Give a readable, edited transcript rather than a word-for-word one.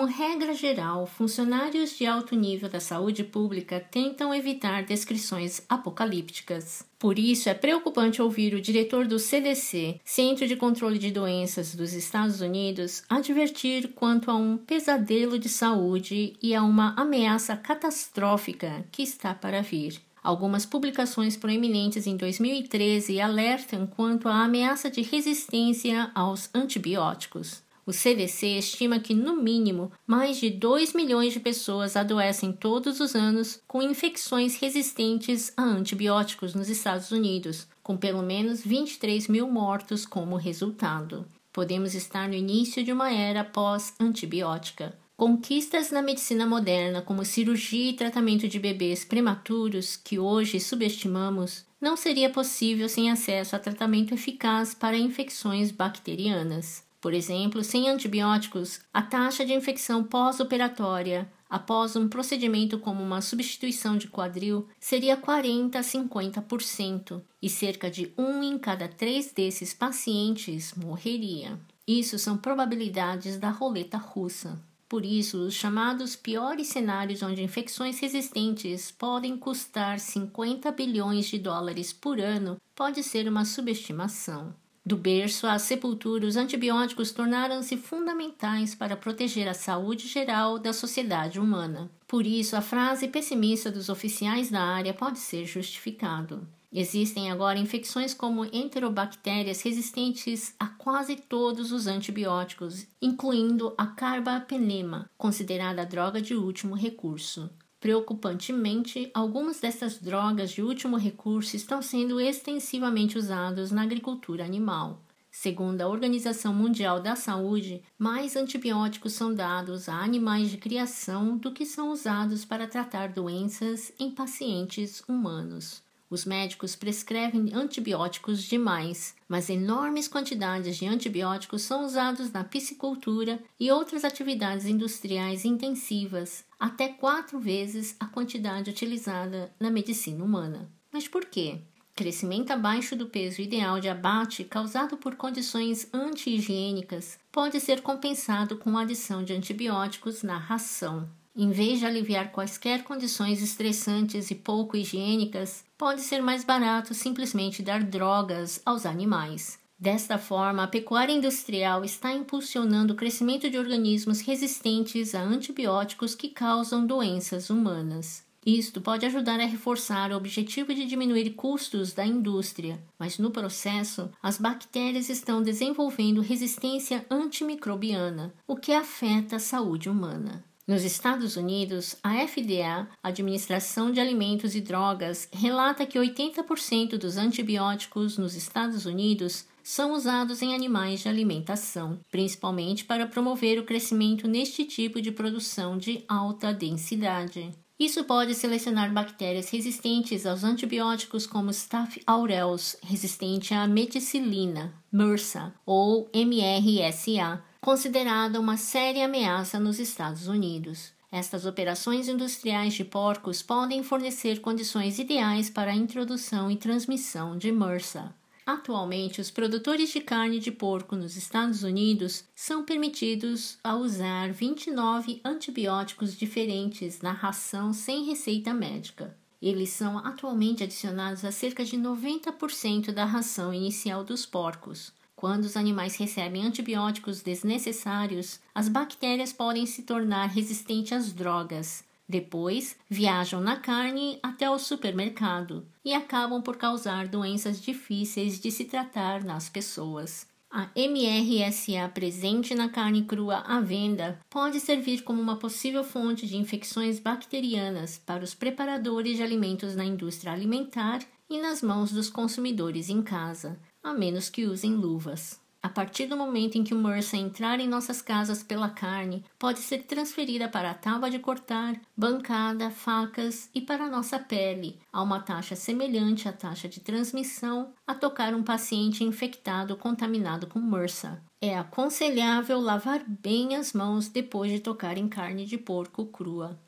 Como regra geral, funcionários de alto nível da saúde pública tentam evitar descrições apocalípticas. Por isso, é preocupante ouvir o diretor do CDC, Centro de Controle de Doenças dos Estados Unidos, advertir quanto a um pesadelo de saúde e a uma ameaça catastrófica que está para vir. Algumas publicações proeminentes em 2013 alertam quanto à ameaça de resistência aos antibióticos. O CDC estima que, no mínimo, mais de 2 milhões de pessoas adoecem todos os anos com infecções resistentes a antibióticos nos Estados Unidos, com pelo menos 23 mil mortos como resultado. Podemos estar no início de uma era pós-antibiótica. Conquistas na medicina moderna, como cirurgia e tratamento de bebês prematuros, que hoje subestimamos, não seria possível sem acesso a tratamento eficaz para infecções bacterianas. Por exemplo, sem antibióticos, a taxa de infecção pós-operatória, após um procedimento como uma substituição de quadril, seria 40 a 50%, e cerca de 1 em cada 3 desses pacientes morreria. Isso são probabilidades da roleta russa. Por isso, os chamados piores cenários onde infecções resistentes podem custar 50 bilhões de dólares por ano pode ser uma subestimação. Do berço à sepultura, os antibióticos tornaram-se fundamentais para proteger a saúde geral da sociedade humana. Por isso, a frase pessimista dos oficiais da área pode ser justificado. Existem agora infecções como enterobactérias resistentes a quase todos os antibióticos, incluindo a carbapenema, considerada a droga de último recurso. Preocupantemente, algumas dessas drogas de último recurso estão sendo extensivamente usadas na agricultura animal. Segundo a Organização Mundial da Saúde, mais antibióticos são dados a animais de criação do que são usados para tratar doenças em pacientes humanos. Os médicos prescrevem antibióticos demais, mas enormes quantidades de antibióticos são usados na piscicultura e outras atividades industriais intensivas, até 4 vezes a quantidade utilizada na medicina humana. Mas por quê? Crescimento abaixo do peso ideal de abate causado por condições anti-higiênicas pode ser compensado com a adição de antibióticos na ração. Em vez de aliviar quaisquer condições estressantes e pouco higiênicas, pode ser mais barato simplesmente dar drogas aos animais. Desta forma, a pecuária industrial está impulsionando o crescimento de organismos resistentes a antibióticos que causam doenças humanas. Isto pode ajudar a reforçar o objetivo de diminuir custos da indústria, mas no processo, as bactérias estão desenvolvendo resistência antimicrobiana, o que afeta a saúde humana. Nos Estados Unidos, a FDA, Administração de Alimentos e Drogas, relata que 80% dos antibióticos nos Estados Unidos são usados em animais de alimentação, principalmente para promover o crescimento neste tipo de produção de alta densidade. Isso pode selecionar bactérias resistentes aos antibióticos como Staph aureus, resistente à meticilina, MRSA ou MRSA, considerada uma séria ameaça nos Estados Unidos. Estas operações industriais de porcos podem fornecer condições ideais para a introdução e transmissão de MRSA. Atualmente, os produtores de carne de porco nos Estados Unidos são permitidos a usar 29 antibióticos diferentes na ração sem receita médica. Eles são atualmente adicionados a cerca de 90% da ração inicial dos porcos. Quando os animais recebem antibióticos desnecessários, as bactérias podem se tornar resistentes às drogas. Depois, viajam na carne até o supermercado e acabam por causar doenças difíceis de se tratar nas pessoas. A MRSA presente na carne crua à venda pode servir como uma possível fonte de infecções bacterianas para os preparadores de alimentos na indústria alimentar e nas mãos dos consumidores em casa, a menos que usem luvas. A partir do momento em que o MRSA entrar em nossas casas pela carne, pode ser transferida para a tábua de cortar, bancada, facas e para a nossa pele, a uma taxa semelhante à taxa de transmissão a tocar um paciente infectado ou contaminado com MRSA. É aconselhável lavar bem as mãos depois de tocar em carne de porco crua.